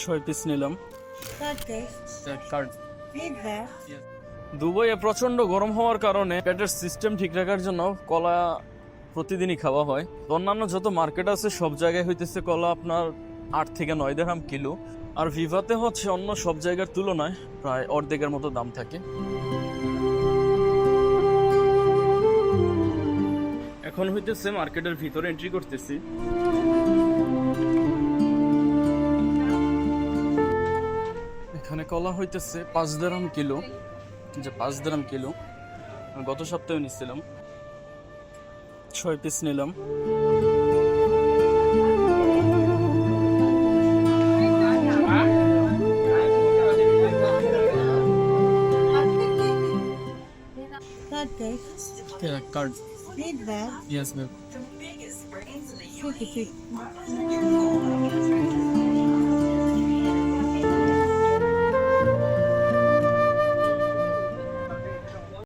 6 piece নিলাম। Card. Feedback. দুবাইয়ে প্রচন্ড গরম হওয়ার কারণে পেটের সিস্টেম ঠিক রাখার জন্য কলা প্রতিদিনই খাওয়া হয়। অন্যান্য যত মার্কেট আছে সব জায়গায় হইতেছে কলা আপনার 8 থেকে 9 দিরহাম কিলো, আর ভিভাতে হচ্ছে অন্য সব জায়গার তুলনায় প্রায় অর্ধেকের মতো দাম থাকে। এখন হইতেছে মার্কেটের ভিতরে এন্ট্রি করতেছি। এখানে কলা হইতেছে 5 দিরহাম কিলো, যে 5 দিরহাম কিলো। গত সপ্তাহে নিচ্ছিলাম। 6 পিস নিলাম। Third case. Card. Feedback. Yes ma'am. 53.